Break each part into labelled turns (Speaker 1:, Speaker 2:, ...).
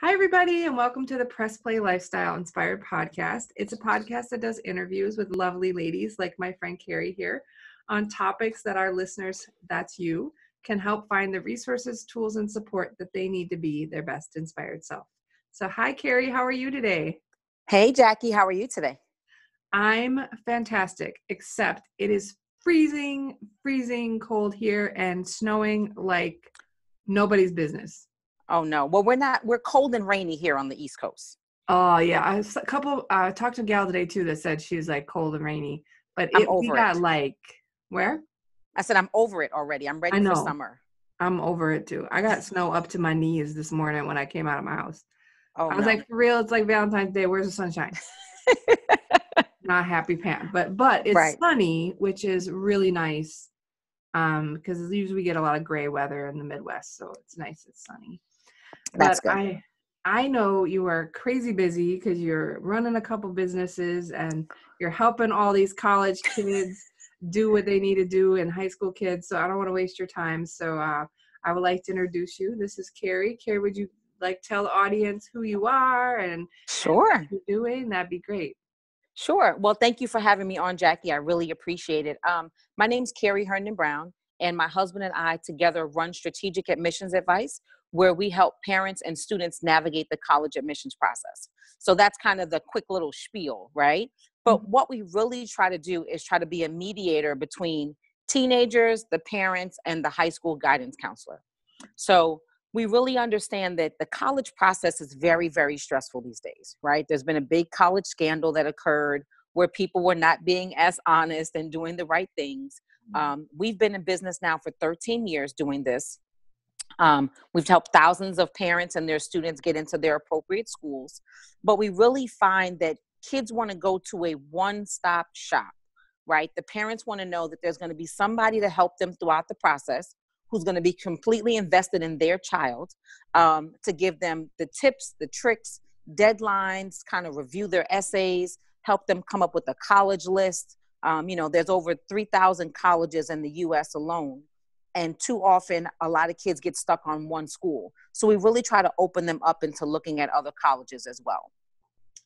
Speaker 1: Hi, everybody, and welcome to the Press Play Lifestyle Inspired podcast. It's a podcast that does interviews with lovely ladies like my friend Keri here on topics that our listeners, that's you, can help find the resources, tools, and support that they need to be their best inspired self. So, hi, Keri, how are you today?
Speaker 2: Hey, Jackie, how are you today?
Speaker 1: I'm fantastic, except it is freezing cold here and snowing like nobody's business.
Speaker 2: Oh, no. Well, we're cold and rainy here on the East Coast.
Speaker 1: Oh yeah, I talked to a gal today too that said she's like cold and rainy, but we got like where?
Speaker 2: I said I'm over it already. I'm ready for summer.
Speaker 1: I'm over it too. I got snow up to my knees this morning when I came out of my house.
Speaker 2: Oh,
Speaker 1: I was like, for real, it's like Valentine's Day. Where's the sunshine? Not happy pants, but it's sunny, which is really nice. Because usually we get a lot of gray weather in the Midwest, so it's nice. It's sunny.
Speaker 2: That's
Speaker 1: but
Speaker 2: good.
Speaker 1: I know you are crazy busy because you're running a couple businesses and you're helping all these college kids do what they need to do, and high school kids. So I don't want to waste your time. So I would like to introduce you. This is Keri. Keri, would you like tell the audience who you are and
Speaker 2: Sure.
Speaker 1: what you're doing? That'd be great.
Speaker 2: Sure. Well, thank you for having me on, Jackie. I really appreciate it. My name's Keri Herndon-Brown, and my husband and I together run Strategic Admissions Advice, where we help parents and students navigate the college admissions process. So that's kind of the quick little spiel, right? But what we really try to do is try to be a mediator between teenagers, the parents, and the high school guidance counselor. So we really understand that the college process is very, very stressful these days, right? There's been a big college scandal that occurred where people were not being as honest and doing the right things. We've been in business now for 13 years doing this. We've helped thousands of parents and their students get into their appropriate schools, but we really find that kids want to go to a one-stop shop, right? The parents want to know that there's going to be somebody to help them throughout the process, who's going to be completely invested in their child, to give them the tips, the tricks, deadlines, kind of review their essays, help them come up with a college list. There's over 3,000 colleges in the U.S. alone. And too often, a lot of kids get stuck on one school. So we really try to open them up into looking at other colleges as well.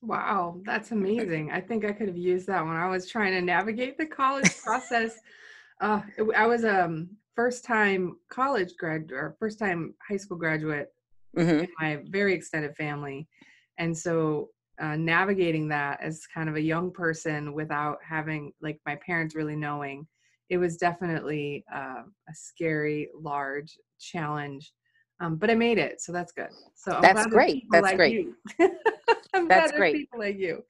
Speaker 1: Wow, that's amazing. I think I could have used that when I was trying to navigate the college process. I was first-time college grad or first-time high school graduate in my very extended family. And so navigating that as kind of a young person without having like my parents really knowing, it was definitely a scary, large challenge. But I made it, so that's good. So I'm
Speaker 2: that's
Speaker 1: glad
Speaker 2: great. That's great.
Speaker 1: You. I'm glad there's people like you.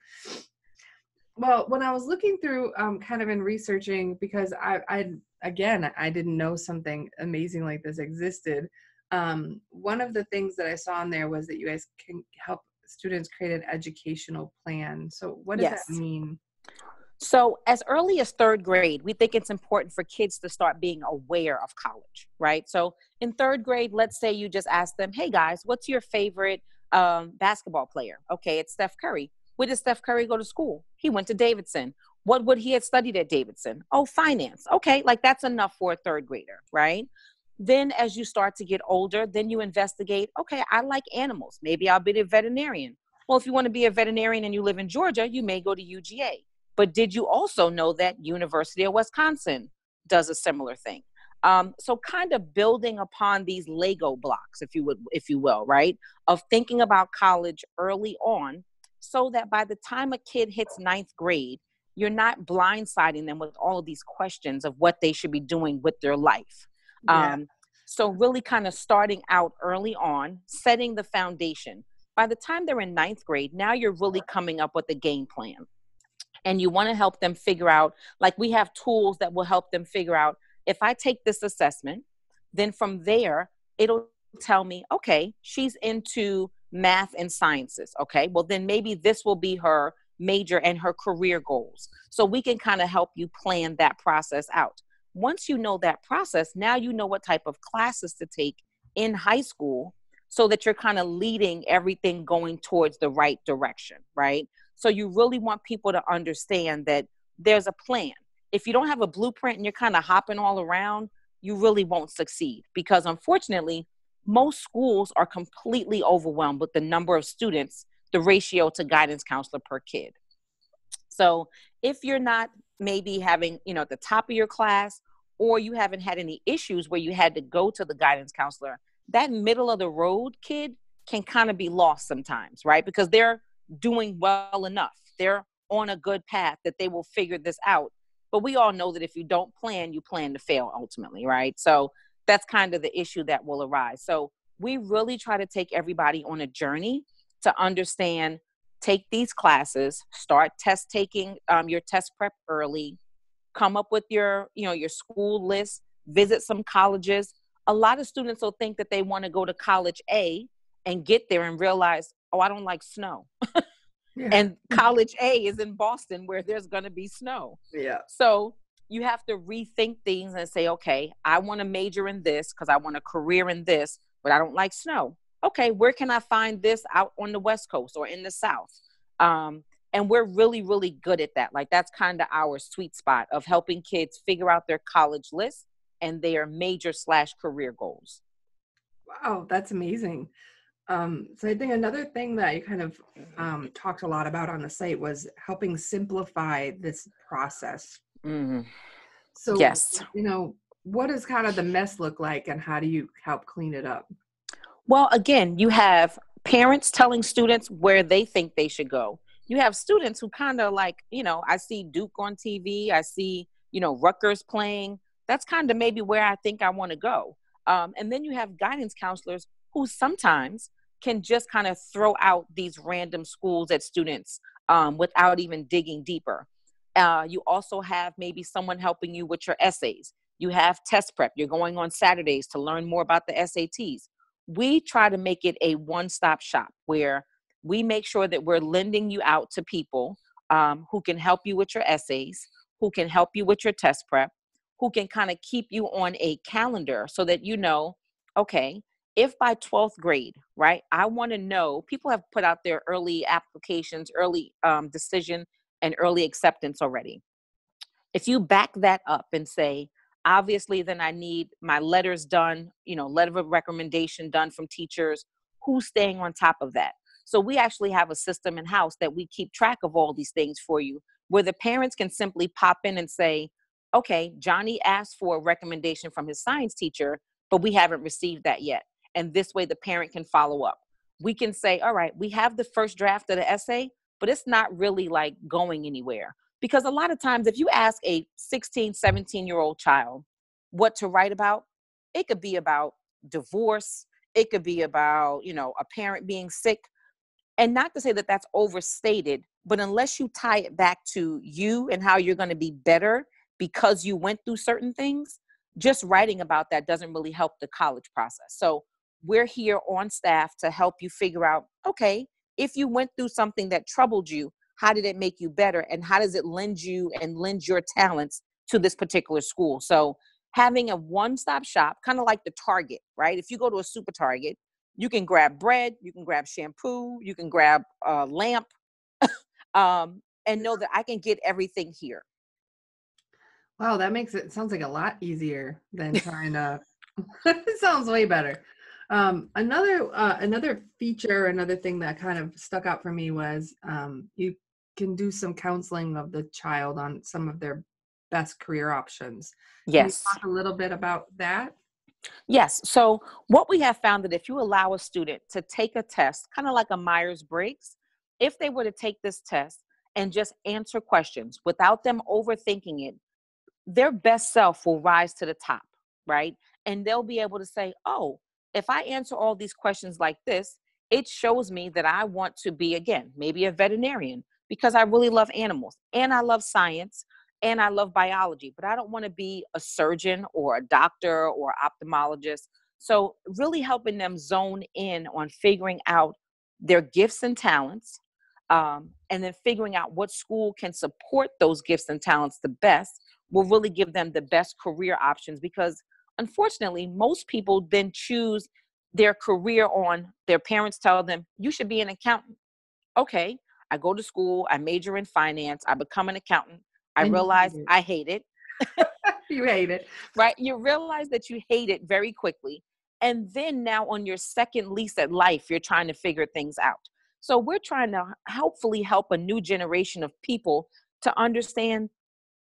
Speaker 1: Well, when I was looking through kind of in researching, because I didn't know something amazing like this existed. One of the things that I saw in there was that you guys can help students create an educational plan. So what does that mean?
Speaker 2: So as early as third grade, we think it's important for kids to start being aware of college, right? So in third grade, let's say you just ask them, hey guys, what's your favorite basketball player? Okay, it's Steph Curry. Where did Steph Curry go to school? He went to Davidson. What would he have studied at Davidson? Oh, finance. Okay, like that's enough for a third grader, right? Then as you start to get older, then you investigate, okay, I like animals. Maybe I'll be a veterinarian. Well, if you want to be a veterinarian and you live in Georgia, you may go to UGA. But did you also know that University of Wisconsin does a similar thing? So kind of building upon these Lego blocks, if you will, right? Of thinking about college early on, so that by the time a kid hits ninth grade, you're not blindsiding them with all of these questions of what they should be doing with their life.
Speaker 1: Yeah.
Speaker 2: So really kind of starting out early on, setting the foundation. By the time they're in ninth grade, now you're really coming up with a game plan. And you want to help them figure out, like we have tools that will help them figure out, if I take this assessment, then from there, it'll tell me, okay, she's into math and sciences. Okay, well, then maybe this will be her major and her career goals. So we can kind of help you plan that process out. Once you know that process, now you know what type of classes to take in high school so that you're kind of leading everything going towards the right direction, right? So you really want people to understand that there's a plan. If you don't have a blueprint and you're kind of hopping all around, you really won't succeed, because unfortunately, most schools are completely overwhelmed with the number of students, the ratio to guidance counselor per kid. So if you're not maybe having, at the top of your class, or you haven't had any issues where you had to go to the guidance counselor, that middle of the road kid can kind of be lost sometimes, right? Because they're doing well enough. They're on a good path that they will figure this out. But we all know that if you don't plan, you plan to fail ultimately, right? So that's kind of the issue that will arise. So we really try to take everybody on a journey to understand, take these classes, start test taking your test prep early, come up with your school list, visit some colleges. A lot of students will think that they want to go to college A and get there and realize, oh, I don't like snow.
Speaker 1: Yeah.
Speaker 2: And college A is in Boston where there's going to be snow.
Speaker 1: Yeah.
Speaker 2: So you have to rethink things and say, okay, I want to major in this because I want a career in this, but I don't like snow. Okay, where can I find this out on the West Coast or in the South? And we're really, really good at that. Like that's kind of our sweet spot of helping kids figure out their college list and their major/career goals.
Speaker 1: Wow, that's amazing. So I think another thing that you kind of talked a lot about on the site was helping simplify this process.
Speaker 2: Mm-hmm.
Speaker 1: So,
Speaker 2: Yes.
Speaker 1: what does kind of the mess look like and how do you help clean it up?
Speaker 2: Well, again, you have parents telling students where they think they should go. You have students who kind of like, I see Duke on TV. I see, Rutgers playing. That's kind of maybe where I think I want to go. And then you have guidance counselors who sometimes can just kind of throw out these random schools at students without even digging deeper. You also have maybe someone helping you with your essays. You have test prep. You're going on Saturdays to learn more about the SATs. We try to make it a one-stop shop where we make sure that we're lending you out to people who can help you with your essays, who can help you with your test prep, who can kind of keep you on a calendar so that okay, if by 12th grade, right, I want to know, people have put out their early applications, early decision, and early acceptance already. If you back that up and say, obviously, then I need my letters done, letter of recommendation done from teachers, who's staying on top of that? So we actually have a system in house that we keep track of all these things for you, where the parents can simply pop in and say, okay, Johnny asked for a recommendation from his science teacher, but we haven't received that yet. And this way the parent can follow up. We can say, all right, we have the first draft of the essay, but it's not really like going anywhere. Because a lot of times if you ask a 16, 17-year-old child what to write about, it could be about divorce. It could be about, a parent being sick. And not to say that that's overstated, but unless you tie it back to you and how you're going to be better because you went through certain things, just writing about that doesn't really help the college process. So we're here on staff to help you figure out, okay, if you went through something that troubled you, how did it make you better? And how does it lend you and lend your talents to this particular school? So having a one-stop shop, kind of like the Target, right? If you go to a super Target, you can grab bread, you can grab shampoo, you can grab a lamp, and know that I can get everything here.
Speaker 1: Wow, that makes it sounds like a lot easier than trying to. It sounds way better. Another feature, another thing that kind of stuck out for me was you can do some counseling of the child on some of their best career options. Can you
Speaker 2: Yes.
Speaker 1: talk a little bit about that?
Speaker 2: Yes. So what we have found that if you allow a student to take a test, kind of like a Myers-Briggs, if they were to take this test and just answer questions without them overthinking it, their best self will rise to the top, right? And they'll be able to say, oh, if I answer all these questions like this, it shows me that I want to be, again, maybe a veterinarian because I really love animals and I love science and I love biology, but I don't want to be a surgeon or a doctor or ophthalmologist. So really helping them zone in on figuring out their gifts and talents, and then figuring out what school can support those gifts and talents the best will really give them the best career options, because unfortunately, most people then choose their career on their parents tell them, you should be an accountant. Okay, I go to school, I major in finance, I become an accountant. I
Speaker 1: And
Speaker 2: realize I hate it.
Speaker 1: you hate it.
Speaker 2: Right? You realize that you hate it very quickly. And then now on your second lease at life, you're trying to figure things out. So we're trying to helpfully help a new generation of people to understand,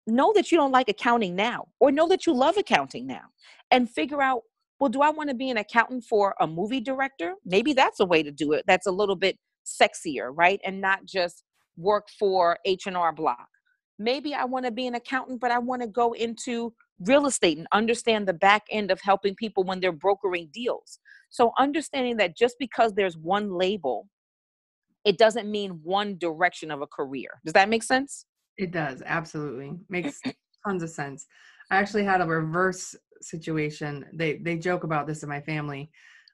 Speaker 2: know that you don't like accounting now, or know that you love accounting now, and figure out, well, do I want to be an accountant for a movie director? Maybe that's a way to do it. That's a little bit sexier, right? And not just work for H&R Block. Maybe I want to be an accountant, but I want to go into real estate and understand the back end of helping people when they're brokering deals. So understanding that just because there's one label, it doesn't mean one direction of a career. Does that make sense?
Speaker 1: It does. Absolutely. Makes tons of sense. I actually had a reverse situation. They joke about this in my family.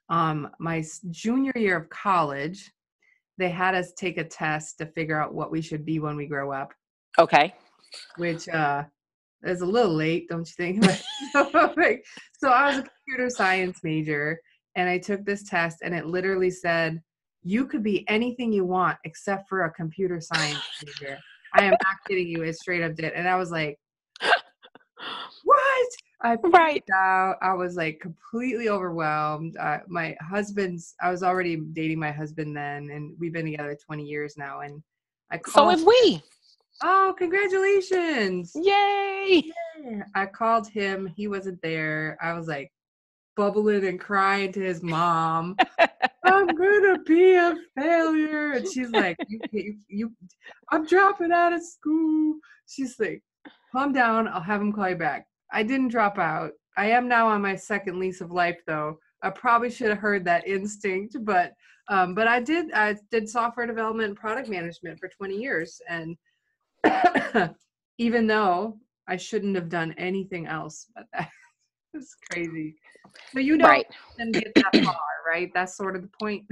Speaker 1: My junior year of college, they had us take a test to figure out what we should be when we grow up,
Speaker 2: Okay.
Speaker 1: which is a little late, don't you think? So I was a computer science major, and I took this test, and it literally said, you could be anything you want except for a computer science major. I am not kidding you. It straight up did. And I was like, what? I freaked out. I was like completely overwhelmed. I was already dating my husband then, and we've been together 20 years now. And I
Speaker 2: So
Speaker 1: called.
Speaker 2: have we.
Speaker 1: Oh, congratulations.
Speaker 2: Yay.
Speaker 1: Yeah. I called him. He wasn't there. I was like bubbling and crying to his mom. I'm gonna be a failure. And she's like, I'm dropping out of school. She's like, calm down. I'll have him call you back. I didn't drop out. I am now on my second lease of life, though. I probably should have heard that instinct, but I did. I did software development and product management for 20 years, and even though I shouldn't have done anything else, but that is crazy. So you don't get that far, right? That's sort of the point.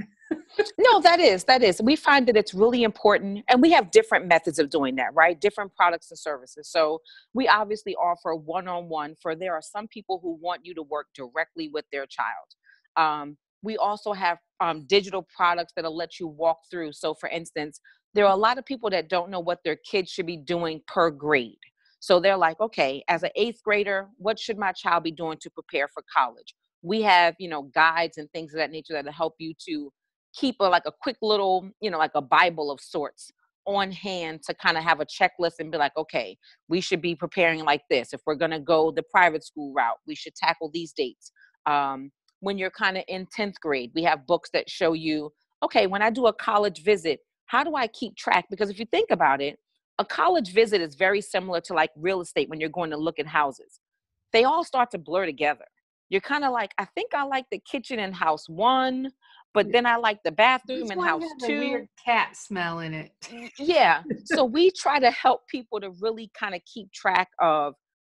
Speaker 2: No, that is. We find that it's really important, and we have different methods of doing that, right? Different products and services. So we obviously offer one-on-one for, there are some people who want you to work directly with their child. We also have digital products that'll let you walk through. So for instance, there are a lot of people that don't know what their kids should be doing per grade. So they're like, okay, as an 8th grader, what should my child be doing to prepare for college? We have, guides and things of that nature that'll help you to keep like a quick little, like a Bible of sorts on hand to kind of have a checklist and be like, okay, we should be preparing like this. If we're going to go the private school route, we should tackle these dates. When you're kind of in 10th grade, we have books that show you, okay, when I do a college visit, how do I keep track? Because if you think about it, a college visit is very similar to like real estate when you're going to look at houses. They all start to blur together. You're kind of like, I think I like the kitchen in house 1, but then I like the bathroom in house 2.
Speaker 1: A weird cat smell in it.
Speaker 2: Yeah. So we try to help people to really kind of keep track of,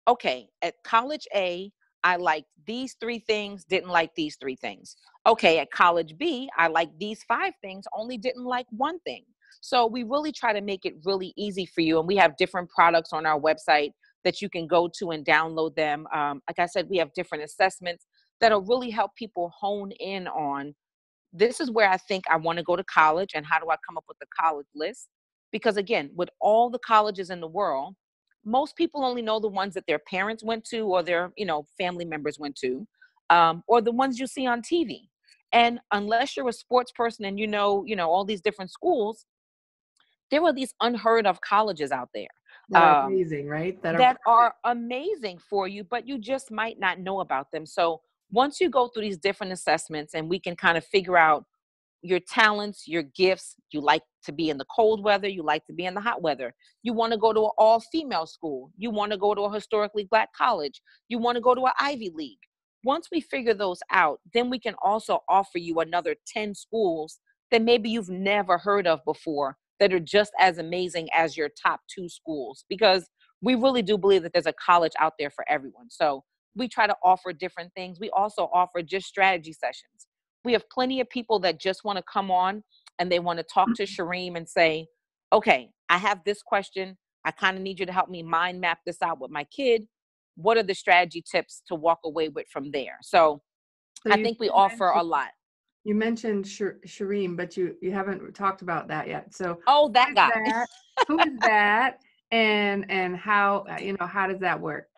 Speaker 2: okay, at college A, I liked these 3 things, didn't like these 3 things. Okay, at college B, I liked these 5 things, only didn't like 1 thing. So we really try to make it really easy for you. And we have different products on our website that you can go to and download them. Like I said, we have different assessments that'll really help people hone in on, this is where I think I want to go to college, and how do I come up with the college list? Because again, with all the colleges in the world, most people only know the ones that their parents went to, or their, family members went to, or the ones you see on TV. And unless you're a sports person and all these different schools, there are these unheard of colleges out there.
Speaker 1: That are amazing, right?
Speaker 2: That are amazing for you, but you just might not know about them. So once you go through these different assessments and we can kind of figure out your talents, your gifts, you like to be in the cold weather, you like to be in the hot weather, you want to go to an all-female school, you want to go to a historically Black college, you want to go to an Ivy League. Once we figure those out, then we can also offer you another 10 schools that maybe you've never heard of before, that are just as amazing as your top 2 schools, because we really do believe that there's a college out there for everyone. So we try to offer different things. We also offer just strategy sessions. We have plenty of people that just want to come on and they want to talk to Shareem and say, okay, I have this question. I kind of need you to help me mind map this out with my kid. What are the strategy tips to walk away with from there? So I think we offer a lot.
Speaker 1: You mentioned Shareem, but you haven't talked about that yet. So
Speaker 2: that guy.
Speaker 1: Who is that? And how how does that work?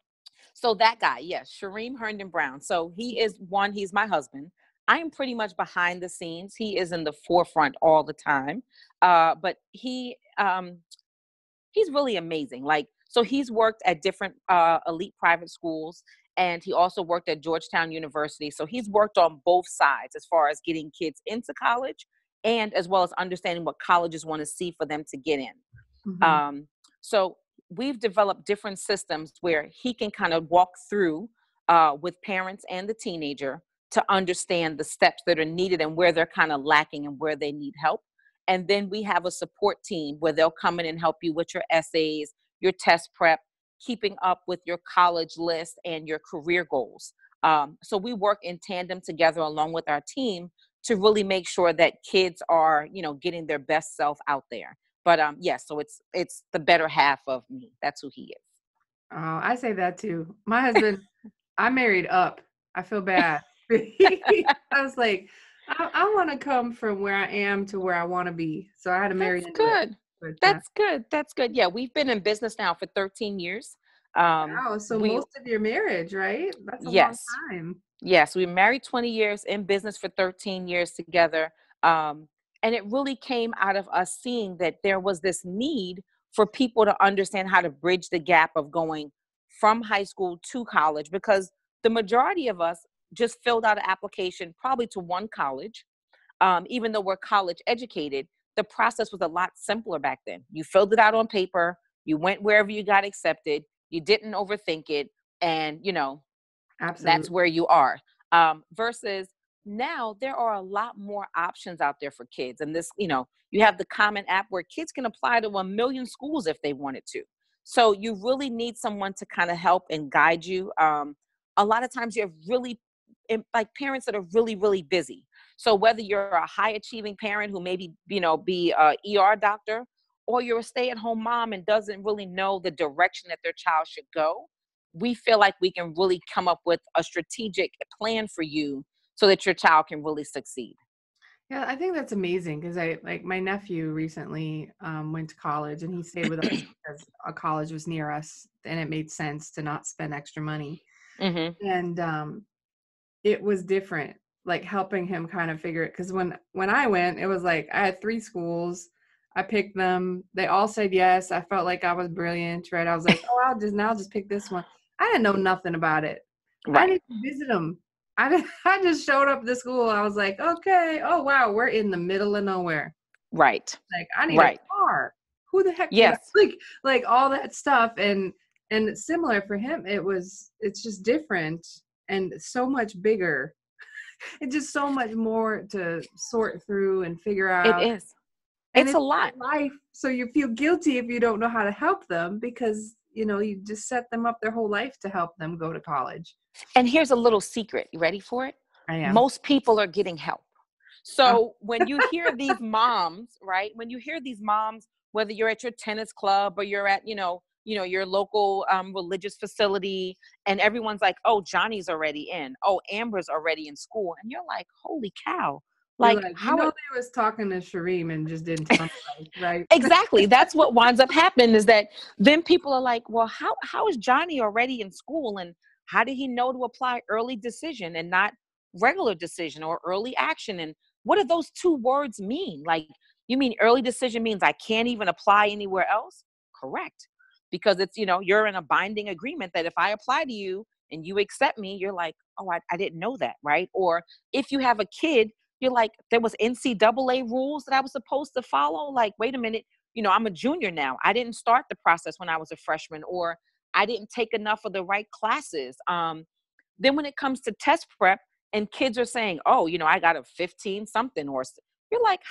Speaker 2: So that guy, yes, Keri Herndon-Brown. So he's my husband. I am pretty much behind the scenes. He is in the forefront all the time. But he's really amazing. Like, so he's worked at different elite private schools, and he also worked at Georgetown University. So he's worked on both sides as far as getting kids into college and as well as understanding what colleges want to see for them to get in.
Speaker 1: Mhm.
Speaker 2: So we've developed different systems where he can kind of walk through with parents and the teenager to understand the steps that are needed and where they're kind of lacking and where they need help. And then we have a support team where they'll come in and help you with your essays, your test prep, keeping up with your college list and your career goals. So we work in tandem together along with our team to really make sure that kids are, getting their best self out there. But yes, so it's the better half of me. That's who he
Speaker 1: Oh, I say that too. My husband, I married up. I feel bad. I was like, I want to come from where I am to where I want to be. So I had to marry
Speaker 2: That's
Speaker 1: into it.
Speaker 2: good.
Speaker 1: But
Speaker 2: That's good. That's good. Yeah, we've been in business now for 13 years.
Speaker 1: wow, so
Speaker 2: We
Speaker 1: most of your marriage, right? That's a long
Speaker 2: Yes.
Speaker 1: time.
Speaker 2: Yes, we married 20 years, in business for 13 years together. Um, and it really came out of us seeing that there was this need for people to understand how to bridge the gap of going from high school to college, because the majority of us just filled out an application probably to one college. Even though we're college educated, the process was a lot simpler back then. You filled it out on paper, you went wherever you got accepted, you didn't overthink it, and that's
Speaker 1: Absolutely.
Speaker 2: where you are. Versus now, there are a lot more options out there for kids. And this, you have the Common App where kids can apply to 1 million schools if they wanted to. So you really need someone to kind of help and guide you. A lot of times you have really like parents that are really, really busy. So whether you're a high achieving parent who maybe, be a ER doctor, or you're a stay at home mom and doesn't really know the direction that their child should go, we feel like we can really come up with a strategic plan for you so that your child can really succeed.
Speaker 1: Yeah, I think that's amazing because I like my nephew recently went to college and he stayed with us because a college was near us and it made sense to not spend extra money.
Speaker 2: Hmm.
Speaker 1: And it was different, like helping him kind of figure it. Because when I went, it was like I had 3 schools. I picked them. They all said yes. I felt like I was brilliant, right? I was like, oh, I'll just pick this one. I didn't know nothing about it. I
Speaker 2: Right,
Speaker 1: didn't visit them. I just showed up to school. I was like, okay, oh wow, we're in the middle of nowhere.
Speaker 2: right,
Speaker 1: Like I need a
Speaker 2: right.
Speaker 1: car. Who the heck would I
Speaker 2: Yes.
Speaker 1: like all that stuff and similar for him. It's just different and so much bigger. It's just so much more to sort through and figure
Speaker 2: It
Speaker 1: out.
Speaker 2: is.
Speaker 1: And
Speaker 2: It's a
Speaker 1: it's
Speaker 2: lot.
Speaker 1: their life, so you feel guilty if you don't know how to help them because you just set them up their whole life to help them go to college.
Speaker 2: And here's a little secret. You ready for it?
Speaker 1: I am.
Speaker 2: Most people are getting help.
Speaker 1: Uh,
Speaker 2: So when you hear these moms, right? When you hear these moms, whether you're at your tennis club or you're at, your local religious facility, and everyone's like, "Oh, Johnny's already in. Oh, Amber's already in school," and you're like, "Holy cow!"
Speaker 1: you're
Speaker 2: Like
Speaker 1: like,
Speaker 2: how are
Speaker 1: they was talking to Shareem and just didn't tell me, right?
Speaker 2: exactly? That's what winds up happening is that then people are like, "Well, how is Johnny already in school, and how did he know to apply early decision and not regular decision or early action? And what do those two words mean? Like, you mean early decision means I can't even apply anywhere else?" Correct. Because it's, you're in a binding agreement that if I apply to you and you accept me, you're like, oh, I didn't know that, right? Or if you have a kid, you're like, there was NCAA rules that I was supposed to follow. Like, wait a minute, I'm a junior now. I didn't start the process when I was a freshman, or I didn't take enough of the right classes. Then when it comes to test prep and kids are saying, oh, I got a 15 something, or you're like,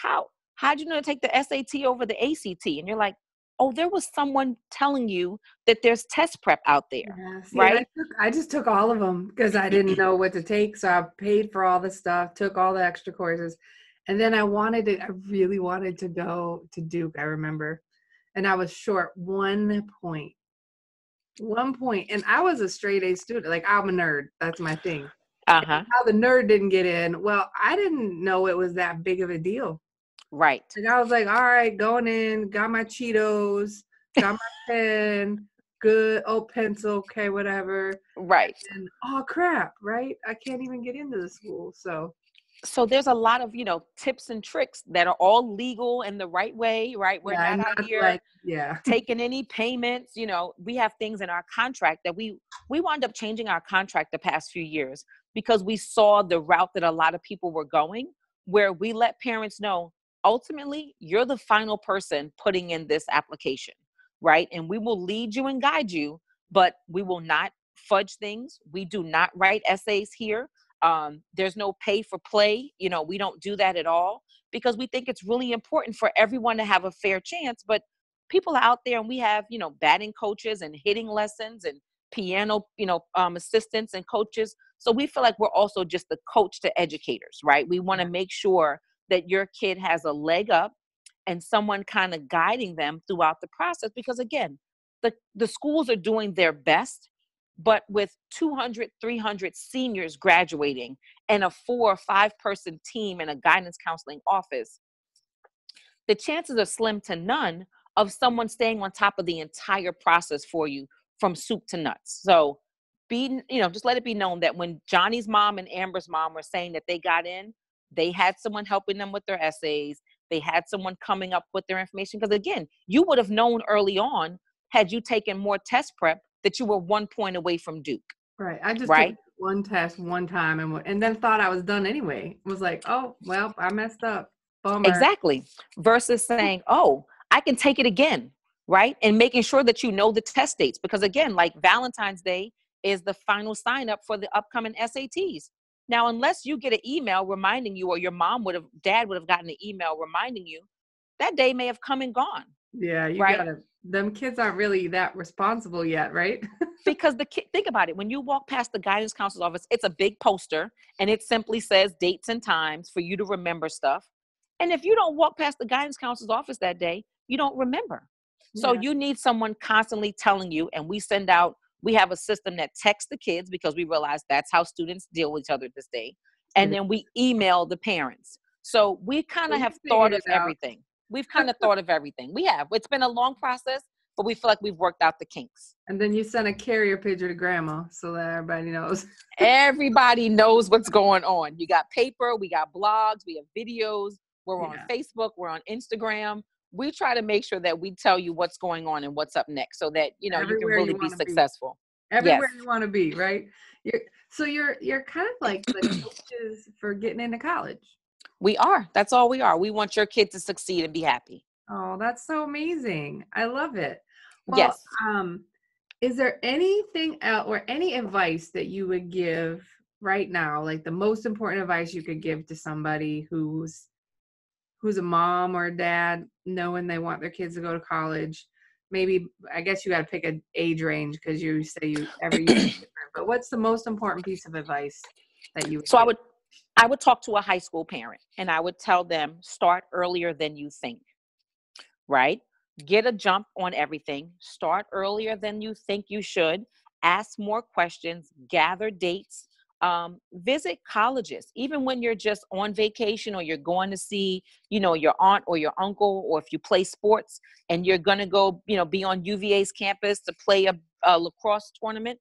Speaker 2: how'd you know to take the SAT over the ACT? And you're like, oh, there was someone telling you that there's test prep out there,
Speaker 1: Yeah, see, and
Speaker 2: right?
Speaker 1: I just took all of them because I didn't know what to take, so I paid for all the stuff, took all the extra courses, and then I really wanted to go to Duke, I remember, and I was short 1 point, and I was a straight A student, like, I'm a nerd, that's my thing, and
Speaker 2: Uh-huh.
Speaker 1: how the nerd didn't get in, well, I didn't know it was that big of a deal.
Speaker 2: Right.
Speaker 1: Like, I was like, all right, going in, got my Cheetos, got my pen, good. Oh, pencil. Okay, whatever.
Speaker 2: Right.
Speaker 1: And oh crap, right? I can't even get into the school.
Speaker 2: So there's a lot of, tips and tricks that are all legal in the right way, right? We're
Speaker 1: yeah,
Speaker 2: not
Speaker 1: and
Speaker 2: out
Speaker 1: not
Speaker 2: here
Speaker 1: like, yeah.
Speaker 2: taking any payments. We have things in our contract that we wound up changing our contract the past few years because we saw the route that a lot of people were going, where we let parents know, ultimately, you're the final person putting in this application, right? And we will lead you and guide you, but we will not fudge things. We do not write essays here. There's no pay for play. We don't do that at all because we think it's really important for everyone to have a fair chance. But people are out there, and we have, batting coaches and hitting lessons and piano, assistants and coaches. So we feel like we're also just the coach to educators, right? We want to make sure that your kid has a leg up and someone kind of guiding them throughout the process. Because again, the schools are doing their best, but with 200, 300 seniors graduating and a 4 or 5 person team in a guidance counseling office, the chances are slim to none of someone staying on top of the entire process for you from soup to nuts. So just let it be known that when Johnny's mom and Amber's mom were saying that they got in, they had someone helping them with their essays. They had someone coming up with their information. Because again, you would have known early on, had you taken more test prep, that you were 1 point away from Duke.
Speaker 1: Right. I just took
Speaker 2: Right?
Speaker 1: one test one time and then thought I was done anyway. It was like, oh, well, I messed up. Bummer.
Speaker 2: Exactly. Versus saying, oh, I can take it again. Right. And making sure that you know the test dates. Because again, like Valentine's Day is the final sign up for the upcoming SATs. Now, unless you get an email reminding you, or your dad would have gotten an email reminding you, that day may have come and gone.
Speaker 1: Yeah, you
Speaker 2: Right.
Speaker 1: gotta, them kids aren't really that responsible yet, right?
Speaker 2: Because think about it. When you walk past the guidance counselor's office, it's a big poster and it simply says dates and times for you to remember stuff. And if you don't walk past the guidance counselor's office that day, you don't remember. So
Speaker 1: Yeah.
Speaker 2: you need someone constantly telling you, and we have a system that texts the kids because we realize that's how students deal with each other this day. And then we email the parents. So we kind
Speaker 1: So
Speaker 2: of
Speaker 1: you
Speaker 2: have thought
Speaker 1: figured
Speaker 2: of
Speaker 1: it out.
Speaker 2: everything. We've kind of thought of everything. We have. It's been a long process, but we feel like we've worked out the kinks.
Speaker 1: And then you send a carrier pigeon to grandma so that everybody knows.
Speaker 2: Everybody knows what's going on. You got paper, we got blogs, we have videos, we're on Facebook, we're on Instagram. We try to make sure that we tell you what's going on and what's up next so that, you can
Speaker 1: Everywhere
Speaker 2: really
Speaker 1: you
Speaker 2: be
Speaker 1: want to be.
Speaker 2: successful.
Speaker 1: Everywhere
Speaker 2: Yes.
Speaker 1: you want to be, right? You're kind of like the coaches for getting into college.
Speaker 2: We are. That's all we are. We want your kid to succeed and be happy.
Speaker 1: Oh, that's so amazing. I love it. Well,
Speaker 2: Yes.
Speaker 1: is there anything else or any advice that you would give right now, like the most important advice you could give to somebody who's a mom or a dad knowing they want their kids to go to college? Maybe, I guess you got to pick an age range because you say every year is different, but what's the most important piece of advice that you would
Speaker 2: So
Speaker 1: give?
Speaker 2: I would talk to a high school parent and I would tell them, start earlier than you think. Right? Get a jump on everything. Start earlier than you think you should. Ask more questions. Gather dates. Visit colleges, even when you're just on vacation or you're going to see, your aunt or your uncle, or if you play sports and you're going to go, be on UVA's campus to play a lacrosse tournament.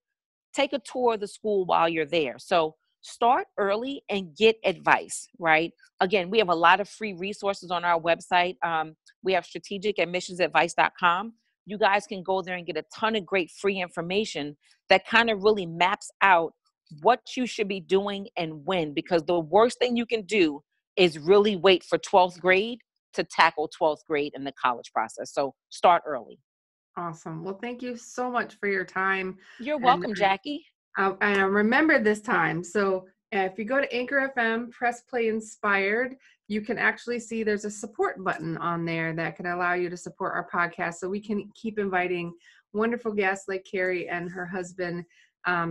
Speaker 2: Take a tour of the school while you're there. So start early and get advice, right? Again, we have a lot of free resources on our website. We have strategicadmissionsadvice.com. You guys can go there and get a ton of great free information that kind of really maps out what you should be doing and when, because the worst thing you can do is really wait for 12th grade to tackle 12th grade in the college process. So start early.
Speaker 1: Awesome. Well, thank you so much for your time.
Speaker 2: You're
Speaker 1: And
Speaker 2: welcome, Jackie.
Speaker 1: I remember this time. So if you go to Anchor FM, press play inspired, you can actually see there's a support button on there that can allow you to support our podcast so we can keep inviting wonderful guests like Keri and her husband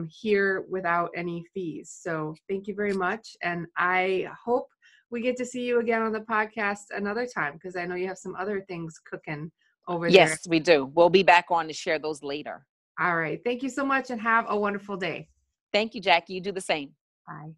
Speaker 1: here without any fees. So thank you very much. And I hope we get to see you again on the podcast another time, because I know you have some other things cooking over there.
Speaker 2: Yes, we do. We'll be back on to share those later.
Speaker 1: All right. Thank you so much and have a wonderful day.
Speaker 2: Thank you, Jackie. You do the same.
Speaker 1: Bye.